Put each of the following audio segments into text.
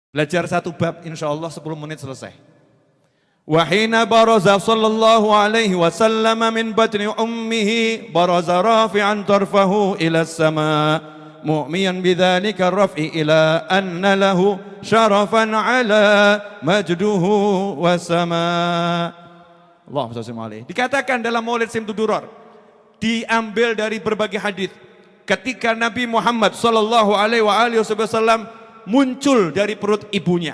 Belajar satu bab, insya Allah 10 menit selesai. Wa hina baraza sallallahu alaihi wasallam min batni ummihi baraza rafi'an tarfahu ila as-sama mu'miyan bidzalika raf'i ila anna lahu syarafan ala majduhu was sama. Allahumma shalli alaihi. Dikatakan dalam Maulid Simtud-Durar, diambil dari berbagai hadis, ketika Nabi Muhammad sallallahu alaihi wasallam muncul dari perut ibunya,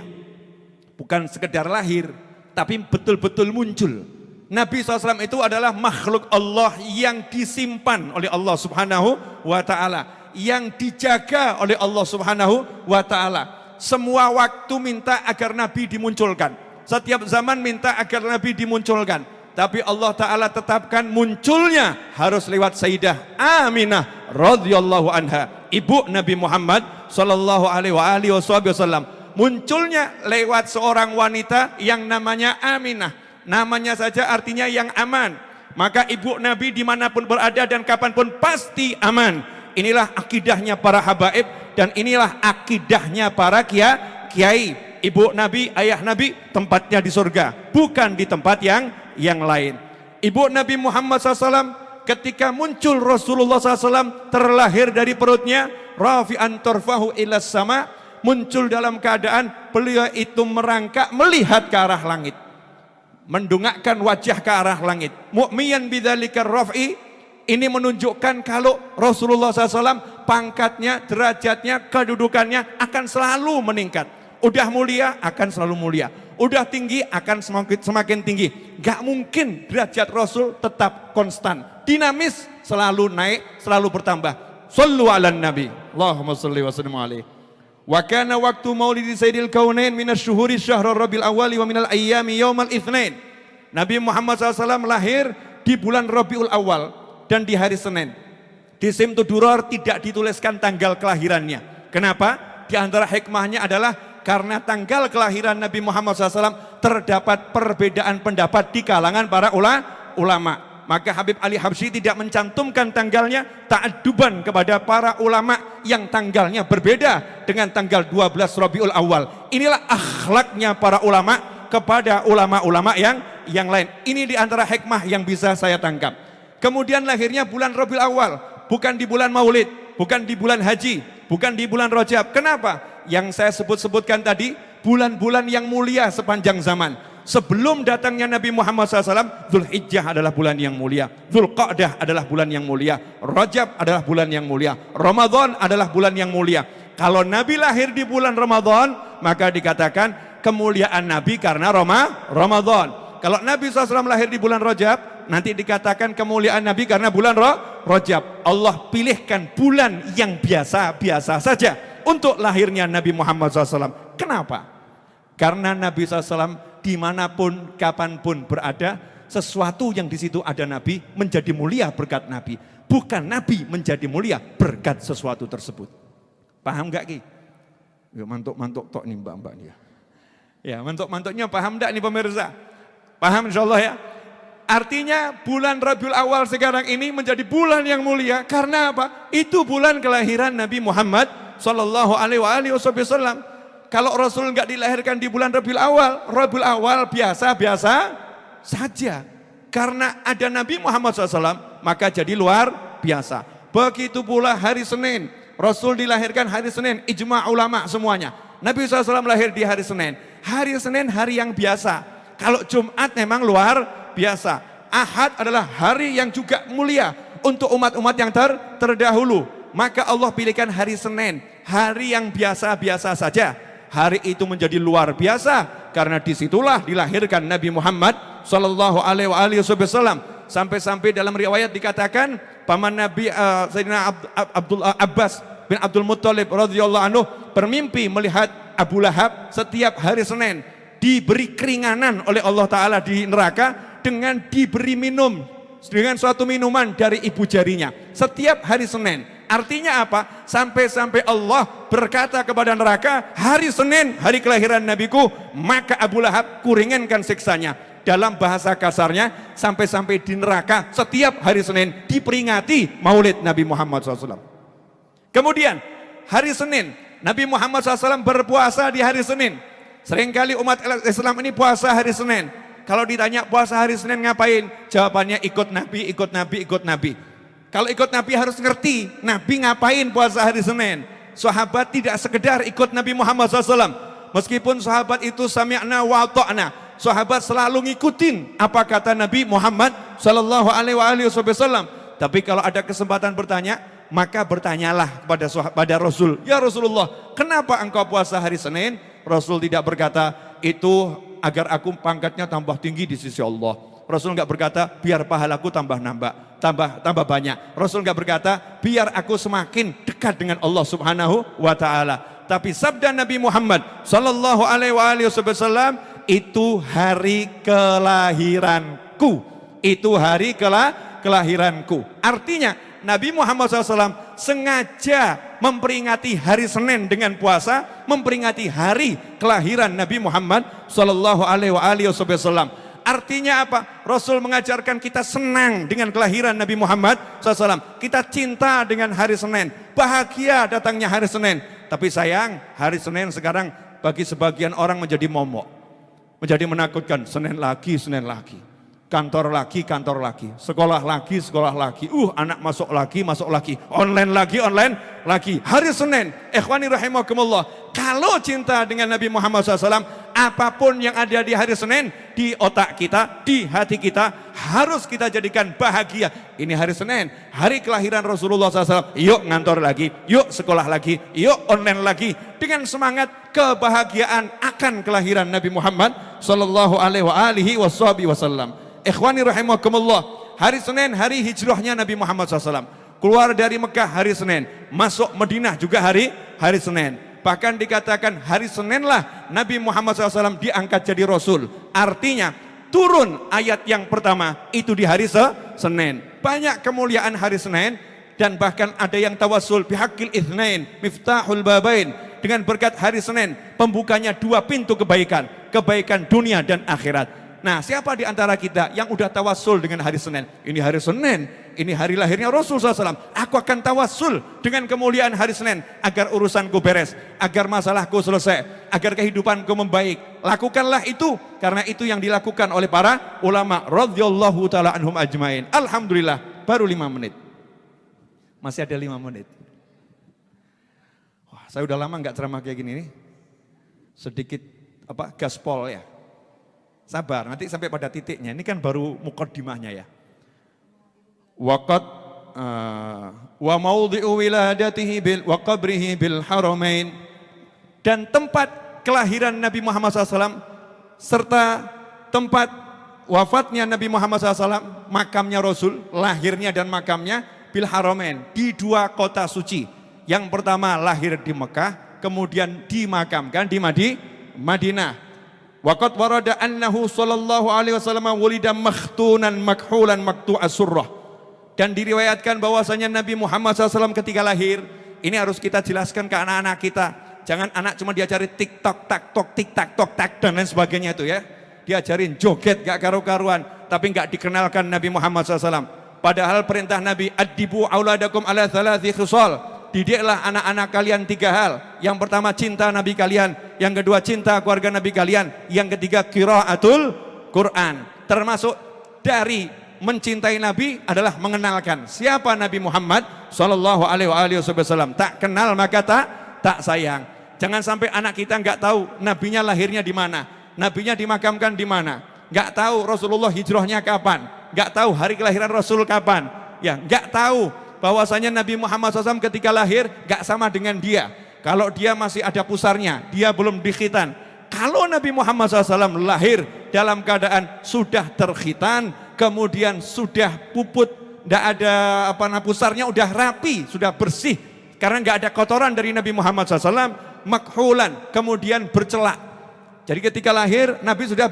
bukan sekedar lahir, tapi betul-betul muncul. Nabi SAW itu adalah makhluk Allah yang disimpan oleh Allah Subhanahu wa ta'ala, yang dijaga oleh Allah Subhanahu wa ta'ala. Semua waktu minta agar Nabi dimunculkan, setiap zaman minta agar Nabi dimunculkan, tapi Allah Ta'ala tetapkan munculnya harus lewat Sayyidah Aminah radhiyallahu anha, ibu Nabi Muhammad sallallahu alaihi wasallam. Munculnya lewat seorang wanita yang namanya Aminah. Namanya saja artinya yang aman. Maka ibu Nabi dimanapun berada dan kapanpun pasti aman. Inilah akidahnya para habaib dan inilah akidahnya para kiai. Ibu Nabi, ayah Nabi tempatnya di surga, bukan di tempat yang lain. Ibu Nabi Muhammad SAW ketika muncul Rasulullah SAW terlahir dari perutnya, rafi'an tarfahu ila sama, muncul dalam keadaan beliau itu merangkak melihat ke arah langit, mendongakkan wajah ke arah langit. Mu'miyan bidzalika raf'i, ini menunjukkan kalau Rasulullah SAW pangkatnya, derajatnya, kedudukannya akan selalu meningkat. Udah mulia akan selalu mulia, udah tinggi akan semakin tinggi. Gak mungkin derajat Rasul tetap konstan, dinamis, selalu naik, selalu bertambah. Sallu ala nabi, Allahumma salli wa sallim alaihi. Wa kana waktu maulidi sayyidil kaunain minasyuhuri syahrul rabiul awal wa minal ayyami yaumal itsnain. Nabi Muhammad SAW lahir di bulan Rabiul Awal dan di hari Senin. Di Simtud-Durar tidak dituliskan tanggal kelahirannya. Kenapa? Di antara hikmahnya adalah karena tanggal kelahiran Nabi Muhammad SAW terdapat perbedaan pendapat di kalangan para ulama. Maka Habib Ali Habsyi tidak mencantumkan tanggalnya ta'adduban kepada para ulama yang tanggalnya berbeda dengan tanggal 12 Rabiul Awal. Inilah akhlaknya para ulama kepada ulama-ulama yang lain. Ini di antara hikmah yang bisa saya tangkap. Kemudian lahirnya bulan Rabiul Awal, bukan di bulan Maulid, bukan di bulan haji, bukan di bulan Rajab. Kenapa? Yang saya sebutkan tadi, bulan-bulan yang mulia sepanjang zaman. Sebelum datangnya Nabi Muhammad SAW, Dzulhijjah adalah bulan yang mulia, Dzulqa'dah adalah bulan yang mulia, Rajab adalah bulan yang mulia, Ramadan adalah bulan yang mulia. Kalau Nabi lahir di bulan Ramadan, maka dikatakan kemuliaan Nabi karena Ramadan. Kalau Nabi SAW lahir di bulan Rajab, nanti dikatakan kemuliaan Nabi karena bulan Rajab. Allah pilihkan bulan yang biasa-biasa saja untuk lahirnya Nabi Muhammad SAW. Kenapa? Karena Nabi SAW dimanapun, kapanpun berada, sesuatu yang di situ ada Nabi menjadi mulia berkat Nabi. Bukan Nabi menjadi mulia berkat sesuatu tersebut. Paham gak Ki? Ya, mantuk-mantuk tok nih mbak-mbak dia. Ya, mantuk-mantuknya paham gak nih pemirsa? Paham insyaallah ya? Artinya bulan Rabiul Awal sekarang ini menjadi bulan yang mulia karena apa? Itu bulan kelahiran Nabi Muhammad sallallahu alaihi wasallam. Kalau Rasul enggak dilahirkan di bulan Rabiul Awal biasa-biasa saja. Karena ada Nabi Muhammad SAW, maka jadi luar biasa. Begitu pula hari Senin, Rasul dilahirkan hari Senin, ijma' ulama semuanya. Nabi SAW lahir di hari Senin. Hari Senin hari yang biasa. Kalau Jumat memang luar biasa. Ahad adalah hari yang juga mulia untuk umat-umat yang terdahulu. Maka Allah pilihkan hari Senin, hari yang biasa-biasa saja. Hari itu menjadi luar biasa karena disitulah dilahirkan Nabi Muhammad sallallahu alaihi wasallam. Sampai-sampai dalam riwayat dikatakan paman Nabi Sayyidina Abbas bin Abdul Muttalib radhiyallahu anhu bermimpi melihat Abu Lahab setiap hari Senin diberi keringanan oleh Allah Ta'ala di neraka dengan diberi minum dengan suatu minuman dari ibu jarinya setiap hari Senin. Artinya apa? Sampai-sampai Allah berkata kepada neraka, hari Senin, hari kelahiran Nabiku, maka Abu Lahab kuringankan siksanya. Dalam bahasa kasarnya, sampai-sampai di neraka setiap hari Senin diperingati maulid Nabi Muhammad SAW. Kemudian hari Senin, Nabi Muhammad SAW berpuasa di hari Senin. Seringkali umat Islam ini puasa hari Senin. Kalau ditanya puasa hari Senin ngapain? Jawabannya ikut Nabi, ikut Nabi, ikut Nabi. Kalau ikut Nabi harus ngerti Nabi ngapain puasa hari Senin. Sahabat tidak sekedar ikut Nabi Muhammad SAW. Meskipun sahabat itu sami'na wa ta'na, sahabat selalu ngikutin apa kata Nabi Muhammad sallallahu alaihi wasallam. Tapi kalau ada kesempatan bertanya, maka bertanyalah pada Rasul, ya Rasulullah, kenapa engkau puasa hari Senin? Rasul tidak berkata, itu agar aku pangkatnya tambah tinggi di sisi Allah. Rasul enggak berkata, biar pahalaku tambah banyak. Rasul enggak berkata, biar aku semakin dekat dengan Allah Subhanahu wa taala. Tapi sabda Nabi Muhammad sallallahu alaihi wasallam, itu hari kelahiranku. Itu hari kelahiranku. Artinya Nabi Muhammad SAW sengaja memperingati hari Senin dengan puasa, memperingati hari kelahiran Nabi Muhammad SAW. Artinya apa? Rasul mengajarkan kita senang dengan kelahiran Nabi Muhammad SAW. Kita cinta dengan hari Senin, bahagia datangnya hari Senin. Tapi sayang, hari Senin sekarang bagi sebagian orang menjadi momok, menjadi menakutkan. Senin lagi, Senin lagi. Kantor lagi, sekolah lagi, anak masuk lagi, online lagi, hari Senin. Ikhwani rahimakumullah, kalau cinta dengan Nabi Muhammad SAW, apapun yang ada di hari Senin, di otak kita, di hati kita, harus kita jadikan bahagia. Ini hari Senin, hari kelahiran Rasulullah SAW, yuk ngantor lagi, yuk sekolah lagi, yuk online lagi, dengan semangat kebahagiaan akan kelahiran Nabi Muhammad sallallahu alaihi wasallam. Ikhwani rahimakumullah, hari Senin hari hijrahnya Nabi Muhammad SAW. Keluar dari Mekah hari Senin, masuk Madinah juga hari Senin. Bahkan dikatakan hari Seninlah Nabi Muhammad SAW diangkat jadi Rasul. Artinya turun ayat yang pertama itu di hari Senin. Banyak kemuliaan hari Senin, dan bahkan ada yang tawassul bihaqqil itsnain miftahul babain, dengan berkat hari Senin pembukanya dua pintu kebaikan dunia dan akhirat. Nah, siapa di antara kita yang udah tawassul dengan hari Senin? Ini hari Senin, ini hari lahirnya Rasul SAW. Aku akan tawassul dengan kemuliaan hari Senin agar urusanku beres, agar masalahku selesai, agar kehidupanku membaik. Lakukanlah itu, karena itu yang dilakukan oleh para ulama radhiyallahu taala anhum ajmain. Alhamdulillah, baru 5 menit. Masih ada 5 menit. Wah, saya udah lama nggak ceramah kayak gini nih. Sedikit gaspol ya. Sabar, nanti sampai pada titiknya. Ini kan baru muqaddimahnya ya. Waqad wa maudhi'u wiladatihi wa qabrihi bil haramain, dan tempat kelahiran Nabi Muhammad SAW serta tempat wafatnya Nabi Muhammad SAW, makamnya Rasul, lahirnya dan makamnya bil haramain, di 2 kota suci. Yang pertama lahir di Mekah, kemudian dimakamkan di Madinah. Waqad warada annahu sallallahu alaihi wasallam wulida makhtunan makhulan maktu'as surrah. Dan diriwayatkan bahwasanya Nabi Muhammad SAW ketika lahir, ini harus kita jelaskan ke anak-anak kita. Jangan anak cuma diajari tik-tok, tak-tok, tik-tak-tok, tak, dan lain sebagainya itu ya. Diajarin joget gak karu-karuan, tapi gak dikenalkan Nabi Muhammad SAW. Padahal perintah Nabi, addibu auladakum ala thalathi khisal. Didiklah anak-anak kalian 3 hal. Yang pertama cinta Nabi kalian, yang kedua cinta keluarga Nabi kalian, yang ketiga qiraatul Quran. Termasuk dari mencintai Nabi adalah mengenalkan siapa Nabi Muhammad sallallahu alaihi wasallam. Tak kenal maka tak sayang. Jangan sampai anak kita nggak tahu nabinya lahirnya di mana, nabinya dimakamkan di mana, nggak tahu Rasulullah hijrahnya kapan, nggak tahu hari kelahiran Rasul kapan, ya nggak tahu bahwasanya Nabi Muhammad SAW ketika lahir gak sama dengan dia. Kalau dia masih ada pusarnya, dia belum dikhitan. Kalau Nabi Muhammad SAW lahir dalam keadaan sudah terkhitan, kemudian sudah puput, gak ada pusarnya, udah rapi, sudah bersih, karena gak ada kotoran dari Nabi Muhammad SAW, makhulan, kemudian bercelak. Jadi ketika lahir Nabi sudah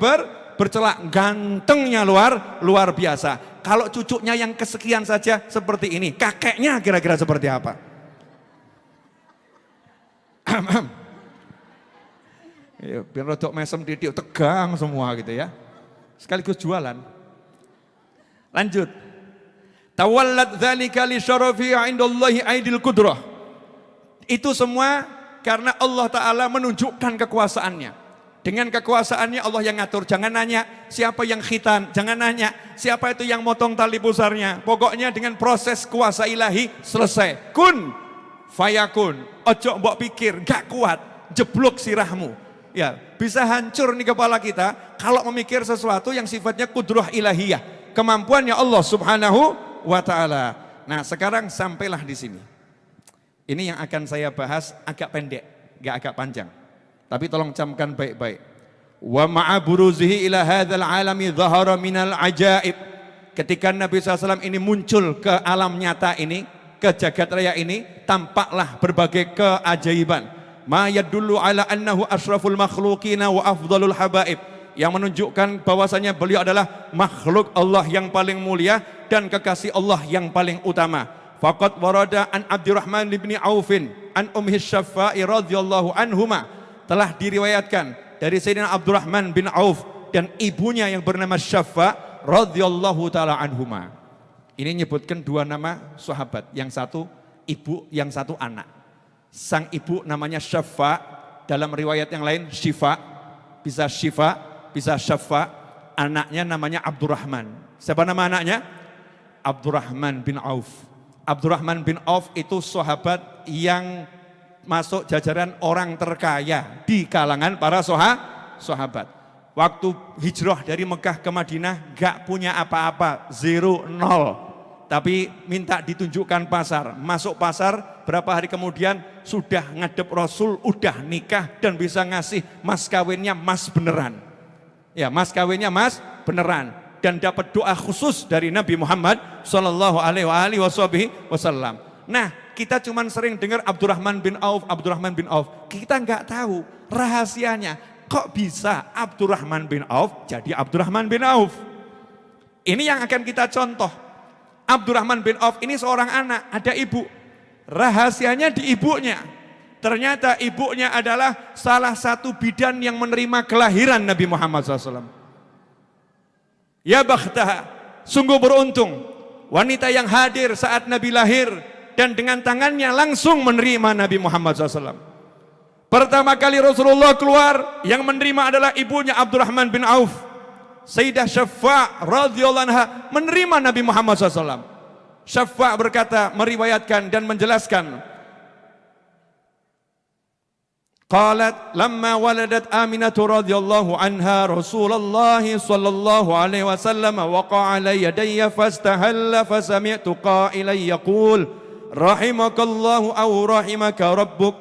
bercelak, gantengnya luar biasa. Kalau cucunya yang kesekian saja seperti ini, kakeknya kira-kira seperti apa? Ya, biar rodok mesem titik, tegang semua gitu ya. Sekaligus jualan. Lanjut. Tawallat dzalika li syarafi 'indallahi aidil qudrah. Itu semua Karena Allah Ta'ala menunjukkan kekuasaannya. Dengan kekuasaannya Allah yang ngatur. Jangan nanya siapa yang khitan, jangan nanya siapa itu yang motong tali pusarnya. Pokoknya dengan proses kuasa ilahi selesai. Kun fayakun. Ojo mbok pikir gak kuat, jeblok sirahmu. Ya, bisa hancur nih kepala kita kalau memikir sesuatu yang sifatnya kudrah ilahiyah, kemampuannya Allah Subhanahu wa Ta'ala. Nah, sekarang sampailah di sini. Ini yang akan saya bahas agak pendek, gak agak panjang. Tapi tolong camkan baik-baik. Wa ma'a buruzihi ila hadzal alami dhahara minal ajaib. Ketika Nabi SAW ini muncul ke alam nyata ini, ke jagat raya ini, tampaklah berbagai keajaiban. Ma yadullu ala annahu asyraful makhluqina wa afdalul habaib. Yang menunjukkan bahwasanya beliau adalah makhluk Allah yang paling mulia dan kekasih Allah yang paling utama. Faqad warada an Abdurrahman bin Aufin an Ummi Syaffa'i radhiyallahu anhuma. Telah diriwayatkan dari Sayyidina Abdurrahman bin Auf dan ibunya yang bernama Syaffa radhiyallahu taala anhuma. Ini nyebutkan dua nama sahabat, yang satu ibu, yang satu anak. Sang ibu namanya Syaffa, dalam riwayat yang lain Syifa, bisa Syifa, bisa Syaffa. Anaknya namanya Abdurrahman. Siapa nama anaknya? Abdurrahman bin Auf. Abdurrahman bin Auf itu sahabat yang masuk jajaran orang terkaya di kalangan para sahabat. Waktu hijrah dari Mekah ke Madinah gak punya apa-apa, 0, 0. Tapi minta ditunjukkan pasar. Masuk pasar, berapa hari kemudian sudah ngadep Rasul, udah nikah dan bisa ngasih mas kawinnya mas beneran. Ya, mas kawinnya mas beneran. Dan dapat doa khusus dari Nabi Muhammad Sallallahu Alaihi Wasallam. Nah, kita cuma sering dengar Abdurrahman bin Auf, Abdurrahman bin Auf. Kita nggak tahu rahasianya. Kok bisa Abdurrahman bin Auf jadi Abdurrahman bin Auf? Ini yang akan kita contoh. Abdurrahman bin Auf ini seorang anak, ada ibu. Rahasianya di ibunya. Ternyata ibunya adalah salah satu bidan yang menerima kelahiran Nabi Muhammad SAW. Ya bakhtaha, sungguh beruntung. Wanita yang hadir saat Nabi lahir dan dengan tangannya langsung menerima Nabi Muhammad SAW. Pertama kali Rasulullah keluar, yang menerima adalah ibunya Abdurrahman bin Auf. Sayyidah Syaffa radhiyallahu anha menerima Nabi Muhammad SAW. Syaffa berkata, meriwayatkan dan menjelaskan. Qalat lamma waladat Aminah radhiyallahu anha Rasulullah sallallahu alaihi wasallam waqa'a ala yadayya fastahalla fasami'tu qailan yaqul rahimakallahu aw rahimaka rabbuk.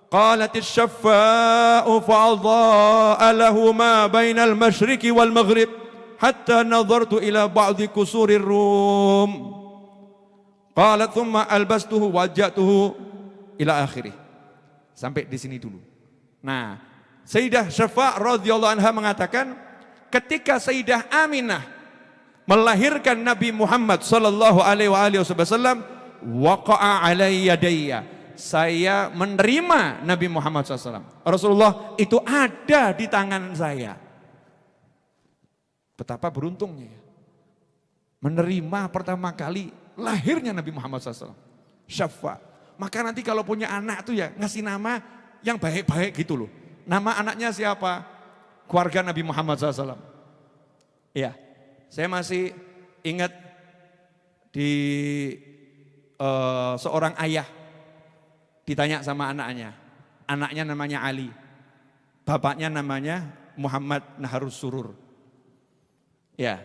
Qalat asy-syaffa'u fa'adha'a lahu ma bainal masyriqi wal maghrib hatta nadartu ila ba'di kusurir Rum. Qalat thumma albastuhu wajjatuhu ila akhirih. Sampai di sini dulu. Nah, Sayyidah Syaffa radhiyallahu anha mengatakan, ketika Sayyidah Aminah melahirkan Nabi Muhammad sallallahu alaihi wasallam, waqa'a alayya yadayya. Saya menerima Nabi Muhammad SAW. Rasulullah itu ada di tangan saya. Betapa beruntungnya ya. Menerima pertama kali lahirnya Nabi Muhammad SAW. Syaffa. Maka nanti kalau punya anak tuh ya ngasih nama yang baik-baik gitu loh. Nama anaknya siapa? Keluarga Nabi Muhammad SAW. Iya, saya masih ingat di seorang ayah ditanya sama anaknya. Anaknya namanya Ali. Bapaknya namanya Muhammad Naharus Surur. Ya,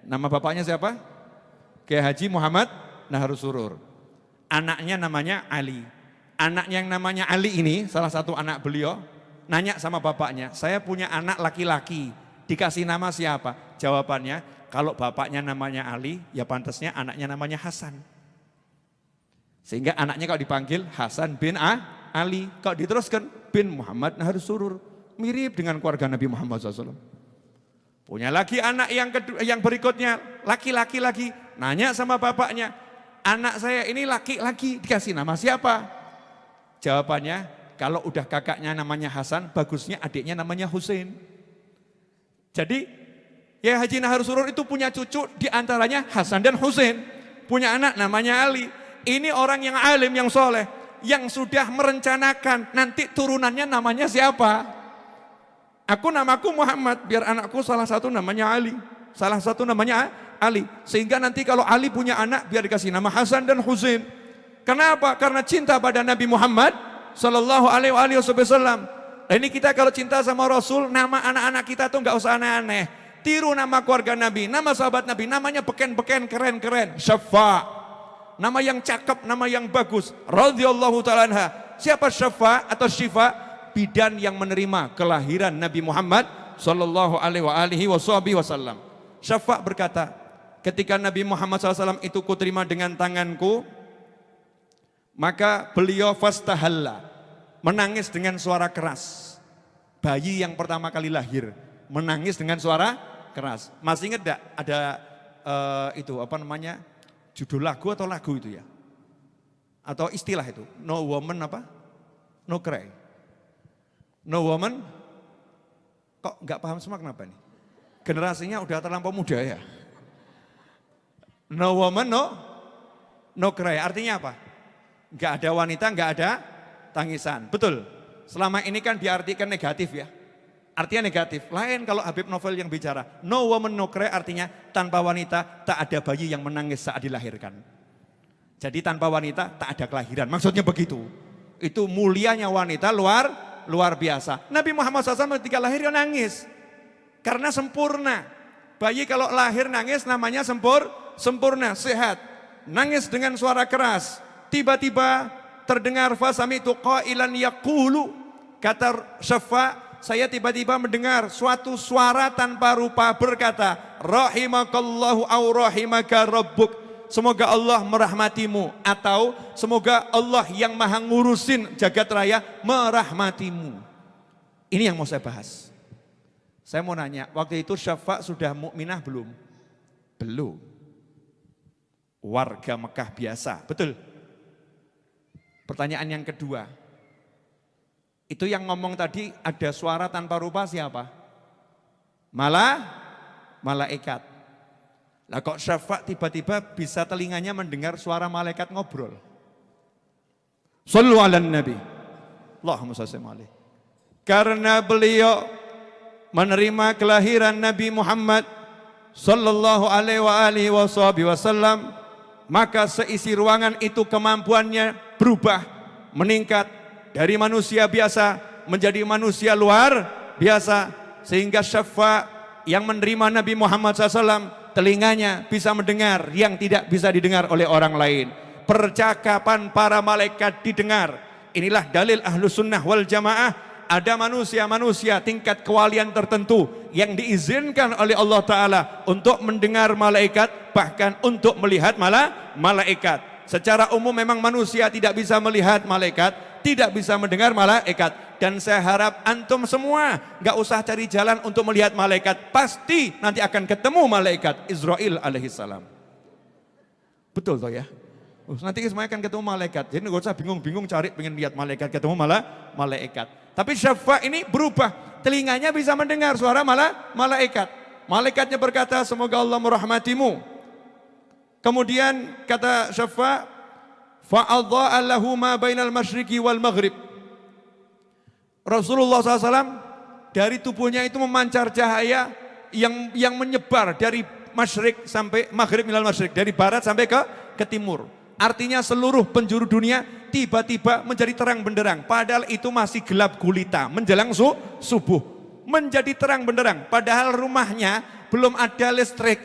nama bapaknya siapa? Kiai Haji Muhammad Naharus Surur. Anaknya namanya Ali. Anaknya yang namanya Ali ini, salah satu anak beliau, nanya sama bapaknya, saya punya anak laki-laki, dikasih nama siapa? Jawabannya, kalau bapaknya namanya Ali, ya pantasnya anaknya namanya Hasan. Sehingga anaknya kalau dipanggil Hasan bin Ali, kalau diteruskan bin Muhammad Naharus Surur. Mirip dengan keluarga Nabi Muhammad SAW. Punya lagi anak yang berikutnya, laki-laki lagi, nanya sama bapaknya, anak saya ini laki-laki, dikasih nama siapa? Jawabannya, kalau udah kakaknya namanya Hasan, bagusnya adiknya namanya Husain. Jadi, ya Haji Naharus Surur itu punya cucu, diantaranya Hasan dan Husain. Punya anak namanya Ali. Ini orang yang alim, yang soleh, yang sudah merencanakan nanti turunannya namanya siapa. Aku namaku Muhammad, biar anakku salah satu namanya Ali, salah satu namanya Ali. Sehingga nanti kalau Ali punya anak, biar dikasih nama Hasan dan Husain. Kenapa? Karena cinta pada Nabi Muhammad Sallallahu Alaihi Wasallam. Ini kita kalau cinta sama Rasul, nama anak-anak kita tuh nggak usah aneh-aneh. Tiru nama keluarga Nabi, nama sahabat Nabi, namanya beken-beken, keren-keren. Syafa, nama yang cakep, nama yang bagus. Radhiyallahu ta'ala anha. Siapa Syafa atau Syifa? Bidan yang menerima kelahiran Nabi Muhammad Sallallahu Alaihi Wasallam. Syafa berkata, ketika Nabi Muhammad SAW itu kuterima dengan tanganku, maka beliau fastahalla, menangis dengan suara keras. Bayi yang pertama kali lahir menangis dengan suara keras. Masih ingat enggak ada itu apa namanya, judul lagu atau lagu itu ya, atau istilah itu, no woman apa, no cry. No woman, kok nggak paham semua kenapa nih? Generasinya udah terlampau muda ya. No woman, no cry. Artinya apa? Nggak ada wanita, nggak ada tangisan. Betul. Selama ini kan diartikan negatif ya. Artinya negatif. Lain kalau Habib Novel yang bicara. No woman, no cry artinya tanpa wanita tak ada bayi yang menangis saat dilahirkan. Jadi tanpa wanita tak ada kelahiran. Maksudnya begitu. Itu mulianya wanita luar biasa. Nabi Muhammad SAW ketika lahir dia nangis. Karena sempurna. Bayi kalau lahir nangis namanya sempurna, sehat. Nangis dengan suara keras. Tiba-tiba terdengar fasami'tu qailan yaqulu. Kata Syafa, saya tiba-tiba mendengar suatu suara tanpa rupa berkata, rahimakallahu au rahimaka rabbuk. Semoga Allah merahmatimu, atau semoga Allah yang maha ngurusin jagat raya merahmatimu. Ini yang mau saya bahas. Saya mau nanya, waktu itu Syafa sudah mukminah belum? Belum. Warga Mekah biasa, betul. Pertanyaan yang kedua, itu yang ngomong tadi ada suara tanpa rupa siapa? Malaikat. Lah kok Syafa tiba-tiba bisa telinganya mendengar suara malaikat ngobrol? Shallu ala nabi. Allahumma shalli alaihi. Karena beliau menerima kelahiran Nabi Muhammad sallallahu alaihi wasallam, maka seisi ruangan itu kemampuannya berubah, meningkat dari manusia biasa menjadi manusia luar biasa, sehingga Syafa yang menerima Nabi Muhammad SAW telinganya bisa mendengar yang tidak bisa didengar oleh orang lain. Percakapan para malaikat didengar. Inilah dalil Ahlus Sunnah wal Jamaah. Ada manusia-manusia tingkat kewalian tertentu yang diizinkan oleh Allah Ta'ala untuk mendengar malaikat, bahkan untuk melihat malaikat. Secara umum memang manusia tidak bisa melihat malaikat, tidak bisa mendengar malaikat. Dan saya harap antum semua gak usah cari jalan untuk melihat malaikat. Pasti nanti akan ketemu malaikat Israel alaihissalam. Betul toh ya? Nanti semuanya akan ketemu malaikat. Jadi gak usah bingung-bingung cari pengen lihat malaikat, ketemu malaikat. Tapi Syafa ini berubah. Telinganya bisa mendengar suara malaikat. Malaikatnya berkata, semoga Allah merahmatimu. Kemudian kata Syafa, fa'adha'a lahu ma bainal masyriqi wal maghrib. Rasulullah SAW dari tubuhnya itu memancar cahaya yang menyebar dari masyrik sampai maghrib minal masyrik, dari barat sampai ke timur. Artinya seluruh penjuru dunia tiba-tiba menjadi terang benderang. Padahal itu masih gelap gulita menjelang subuh. Menjadi terang benderang. Padahal rumahnya belum ada listrik.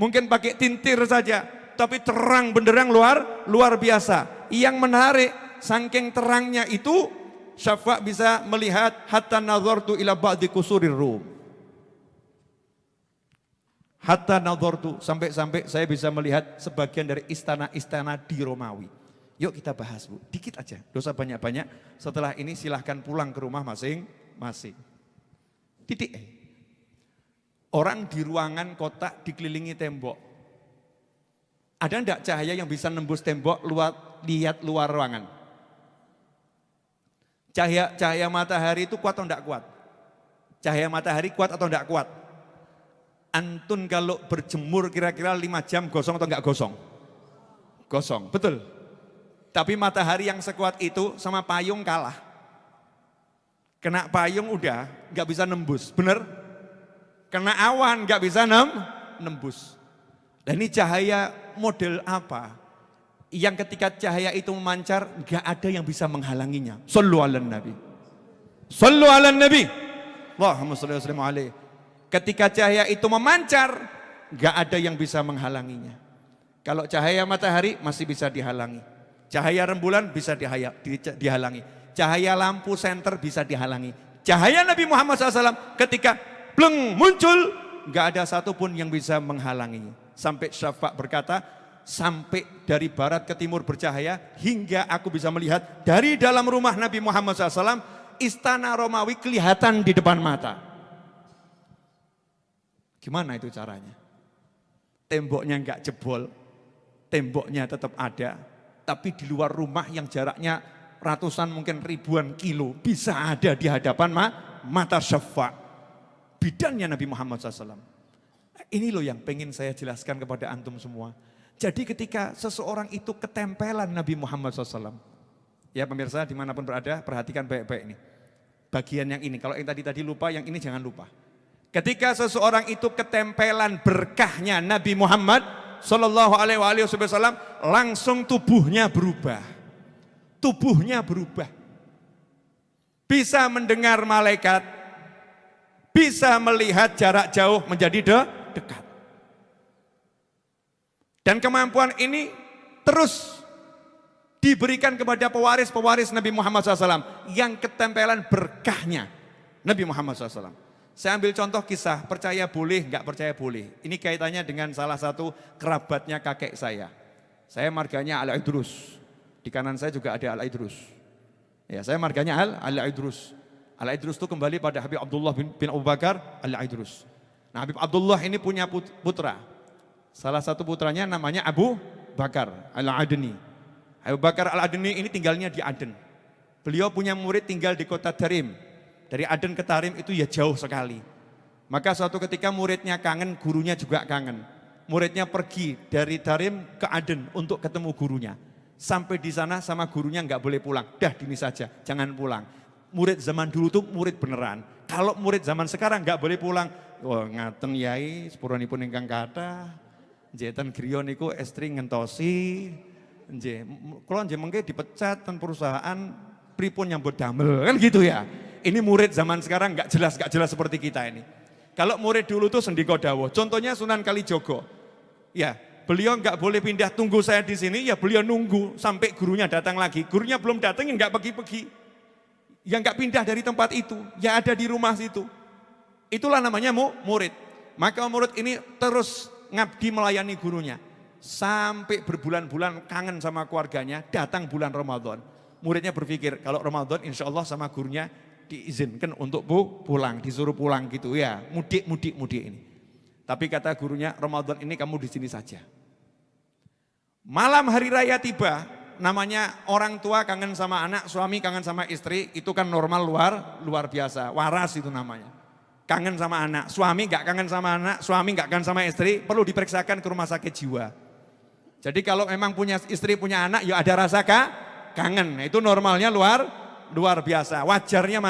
Mungkin pakai tintir saja. Tapi terang benderang luar biasa. Yang menarik, saking terangnya itu Syafa bisa melihat hatta nazartu ila ba'di kusurir Rum. Hatta nazartu, sampai-sampai saya bisa melihat sebagian dari istana-istana di Romawi. Yuk kita bahas Bu, dikit aja, dosa banyak-banyak. Setelah ini silahkan pulang ke rumah masing-masing. Titik. Orang di ruangan kotak dikelilingi tembok. Ada enggak cahaya yang bisa nembus tembok lihat luar ruangan? Cahaya matahari itu kuat atau enggak kuat? Cahaya matahari kuat atau enggak kuat? Antun kalau berjemur kira-kira 5 jam gosong atau enggak gosong? Gosong, betul. Tapi matahari yang sekuat itu sama payung kalah. Kena payung udah gak bisa nembus, bener? Kena awan gak bisa nembus. Dan ini cahaya model apa? Yang ketika cahaya itu memancar gak ada yang bisa menghalanginya. Sallu ala nabi. Sallu ala nabi. Allahumma salli wa sallim alaihi. Ketika cahaya itu memancar gak ada yang bisa menghalanginya. Kalau cahaya matahari masih bisa dihalangi. Cahaya rembulan bisa dihalangi. Cahaya lampu senter bisa dihalangi. Cahaya Nabi Muhammad SAW ketika bleng muncul, gak ada satupun yang bisa menghalanginya. Sampai Syafa' berkata, sampai dari barat ke timur bercahaya, hingga aku bisa melihat dari dalam rumah Nabi Muhammad SAW, istana Romawi kelihatan di depan mata. Gimana itu caranya? Temboknya gak jebol, temboknya tetap ada. Tapi di luar rumah yang jaraknya ratusan mungkin ribuan kilo bisa ada di hadapan mata Syafa', bidannya Nabi Muhammad SAW. Ini loh yang pengen saya jelaskan kepada antum semua. Jadi ketika seseorang itu ketempelan Nabi Muhammad SAW, ya pemirsa dimanapun berada perhatikan baik-baik ini. Bagian yang ini, kalau yang tadi lupa, yang ini jangan lupa. Ketika seseorang itu ketempelan berkahnya Nabi Muhammad Sallallahu alaihi wasallam, langsung tubuhnya berubah. Tubuhnya berubah. Bisa mendengar malaikat, bisa melihat jarak jauh menjadi dekat. Dan kemampuan ini terus diberikan kepada pewaris-pewaris Nabi Muhammad SAW yang ketempelan berkahnya Nabi Muhammad SAW. Saya ambil contoh kisah, percaya boleh, enggak percaya boleh. Ini kaitannya dengan salah satu kerabatnya kakek saya. Saya marganya Al-Idrus. Di kanan saya juga ada Al-Idrus. Ya, saya marganya Al-Idrus. Al-Idrus itu kembali pada Habib Abdullah bin Abu Bakar Al-Idrus. Nah, Habib Abdullah ini punya putra. Salah satu putranya namanya Abu Bakar Al-Adni. Abu Bakar Al-Adni ini tinggalnya di Aden. Beliau punya murid tinggal di kota Tarim. Dari Aden ke Tarim itu ya jauh sekali. Maka suatu ketika muridnya kangen, gurunya juga kangen. Muridnya pergi dari Tarim ke Aden untuk ketemu gurunya. Sampai di sana sama gurunya nggak boleh pulang. Dah dini saja, jangan pulang. Murid zaman dulu tuh murid beneran. Kalau murid zaman sekarang nggak boleh pulang. Wah ngaten yai, sepuranipun ingkang kathah. Njetan griya niku estri ngentosi. Nggih, kula nggih mengke dipecat ten perusahaan pripun nyambut damel kan gitu ya. Ini murid zaman sekarang nggak jelas seperti kita ini. Kalau murid dulu tuh sendiko dawuh. Contohnya Sunan Kalijogo. Ya, beliau nggak boleh pindah, tunggu saya di sini. Ya beliau nunggu sampai gurunya datang lagi. Gurunya belum datang, nggak pergi-pergi. Ya nggak pindah dari tempat itu. Ya ada di rumah situ. Itulah namanya murid. Maka murid ini terus ngabdi melayani gurunya. Sampai berbulan-bulan kangen sama keluarganya. Datang bulan Ramadan. Muridnya berpikir kalau Ramadan insya Allah sama gurunya diizinkan untuk pulang, disuruh pulang gitu ya, mudik ini. Tapi kata gurunya, Ramadan ini kamu di sini saja. Malam hari raya tiba, namanya orang tua kangen sama anak, suami kangen sama istri, itu kan normal luar biasa, waras itu namanya. Kangen sama anak, suami gak kangen sama anak, suami gak kangen sama istri, perlu diperiksakan ke rumah sakit jiwa. Jadi kalau memang punya istri, punya anak, ya ada rasa kangen, itu normalnya luar biasa, wajarnya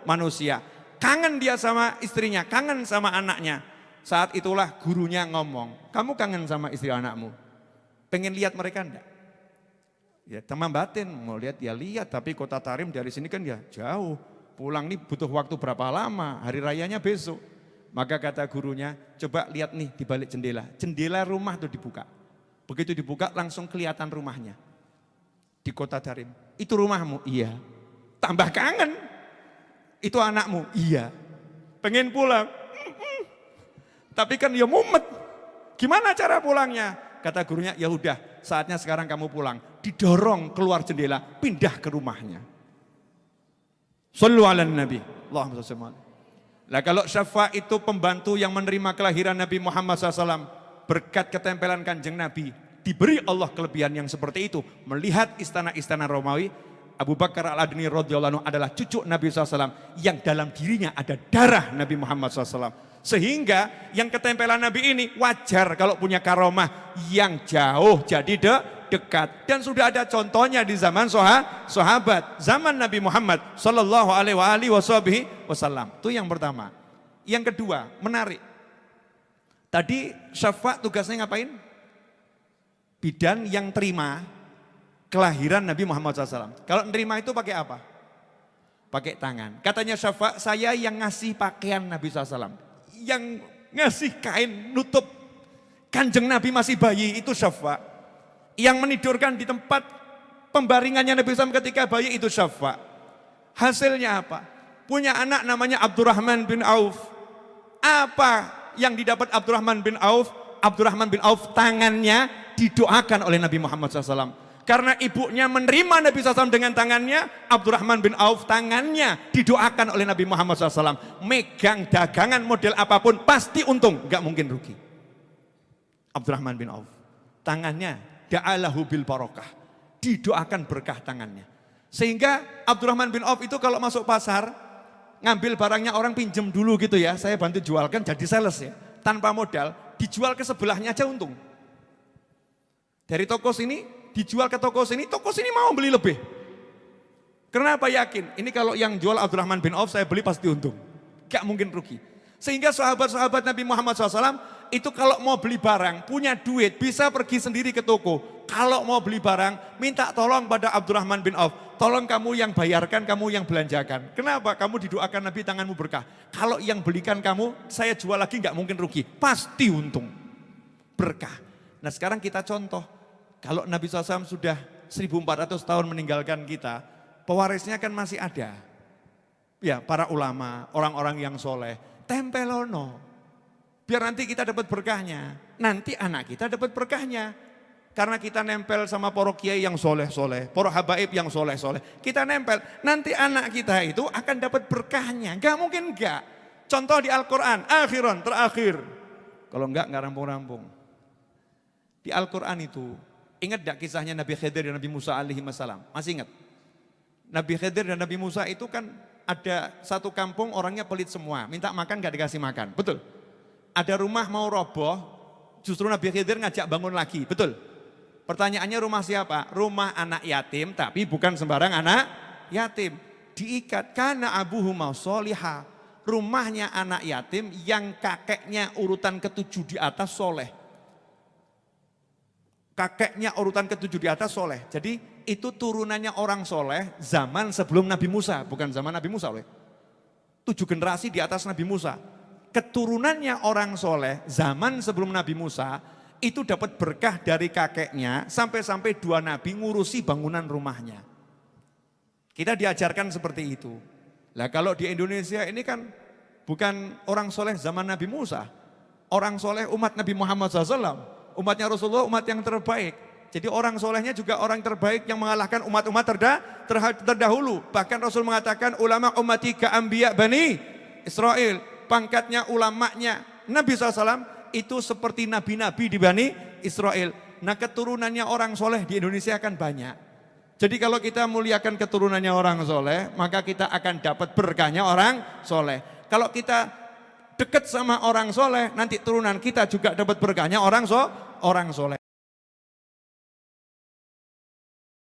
manusia. Kangen dia sama istrinya, kangen sama anaknya. Saat itulah gurunya ngomong, kamu kangen sama istri anakmu? Pengen lihat mereka enggak? Ya teman batin, mau lihat ya lihat, tapi kota Tarim dari sini kan ya jauh. Pulang nih butuh waktu berapa lama, hari rayanya besok. Maka kata gurunya, coba lihat nih di balik jendela. Jendela rumah tuh dibuka. Begitu dibuka langsung kelihatan rumahnya. Di kota Tarim, itu rumahmu? Iya. Tambah kangen, itu anakmu? Iya. Pengen pulang? Tapi kan ya mumet. Gimana cara pulangnya? Kata gurunya, ya udah saatnya sekarang kamu pulang. Didorong keluar jendela, pindah ke rumahnya. Sallu ala nabi. Allahumma shalli alaihi. Nah kalau Syafa' itu pembantu yang menerima kelahiran Nabi Muhammad SAW. Berkat ketempelan kanjeng Nabi. Diberi Allah kelebihan yang seperti itu. Melihat istana-istana Romawi. Abu Bakar Al-Adni radhiyallahu anhu adalah cucu Nabi SAW yang dalam dirinya ada darah Nabi Muhammad SAW. Sehingga yang ketempelan Nabi ini wajar kalau punya karomah yang jauh jadi dekat. Dan sudah ada contohnya di zaman sahabat, zaman Nabi Muhammad sallallahu alaihi wasallam. Itu yang pertama. Yang kedua, menarik. Tadi syafaat tugasnya ngapain? Bidan yang terima kelahiran Nabi Muhammad SAW. Kalau nerima itu pakai apa? Pakai tangan. Katanya syafaat, saya yang ngasih pakaian Nabi SAW. Yang ngasih kain nutup kanjeng Nabi masih bayi, itu syafaat. Yang menidurkan di tempat pembaringannya Nabi SAW ketika bayi, itu syafaat. Hasilnya apa? Punya anak namanya Abdurrahman bin Auf. Apa yang didapat Abdurrahman bin Auf? Abdurrahman bin Auf tangannya didoakan oleh Nabi Muhammad SAW. Karena ibunya menerima Nabi SAW dengan tangannya, Abdurrahman bin Auf tangannya didoakan oleh Nabi Muhammad SAW. Megang dagangan model apapun pasti untung, gak mungkin rugi. Abdurrahman bin Auf tangannya da'alahu bil barokah, didoakan berkah tangannya. Sehingga Abdurrahman bin Auf itu kalau masuk pasar, ngambil barangnya orang pinjem dulu gitu ya, saya bantu jualkan jadi sales ya, tanpa modal, dijual ke sebelahnya aja untung. Dari toko sini dijual ke toko sini mau beli lebih. Kenapa yakin? Ini kalau yang jual Abdurrahman bin Auf saya beli pasti untung, gak mungkin rugi. Sehingga sahabat-sahabat Nabi Muhammad SAW itu kalau mau beli barang, punya duit, bisa pergi sendiri ke toko. Kalau mau beli barang, minta tolong pada Abdurrahman bin Auf. Tolong kamu yang bayarkan, kamu yang belanjakan. Kenapa? Kamu didoakan Nabi, tanganmu berkah. Kalau yang belikan kamu, saya jual lagi gak mungkin rugi. Pasti untung. Berkah. Nah sekarang kita contoh. Kalau Nabi SAW sudah 1400 tahun meninggalkan kita, pewarisnya kan masih ada. Ya, para ulama, orang-orang yang soleh, tempelono. Biar nanti kita dapat berkahnya. Nanti anak kita dapat berkahnya. Karena kita nempel sama para kiai yang soleh-soleh, para habaib yang soleh-soleh. Kita nempel, nanti anak kita itu akan dapat berkahnya. Gak mungkin enggak. Contoh di Al-Quran, akhiran, terakhir. Kalau enggak rampung-rampung. Di Al-Quran itu, ingat gak kisahnya Nabi Khidir dan Nabi Musa alaihi wassalam? Masih ingat? Nabi Khidir dan Nabi Musa itu kan ada satu kampung orangnya pelit semua. Minta makan gak dikasih makan, betul? Ada rumah mau roboh, justru Nabi Khidir ngajak bangun lagi, betul? Pertanyaannya rumah siapa? Rumah anak yatim, tapi bukan sembarang anak yatim. Diikat, karena abuhuma solihah. Rumahnya anak yatim yang kakeknya urutan ke-7 di atas soleh. Kakeknya urutan ke-7 di atas soleh. Jadi itu turunannya orang soleh zaman sebelum Nabi Musa, bukan zaman Nabi Musa. 7 generasi di atas Nabi Musa. Keturunannya orang soleh zaman sebelum Nabi Musa, itu dapat berkah dari kakeknya sampai-sampai 2 nabi ngurusi bangunan rumahnya. Kita diajarkan seperti itu. Lah kalau di Indonesia ini kan bukan orang soleh zaman Nabi Musa. Orang soleh umat Nabi Muhammad SAW. Umatnya Rasulullah umat yang terbaik. Jadi orang solehnya juga orang terbaik yang mengalahkan umat-umat terdahulu. Bahkan Rasul mengatakan ulama ummati ka'ambiya Bani Israel. Pangkatnya ulamanya Nabi SAW itu seperti nabi-nabi di Bani Israel. Nah keturunannya orang soleh di Indonesia akan banyak. Jadi kalau kita muliakan keturunannya orang soleh, maka kita akan dapat berkahnya orang soleh. Kalau kita dekat sama orang soleh, nanti turunan kita juga dapat berkahnya orang soleh.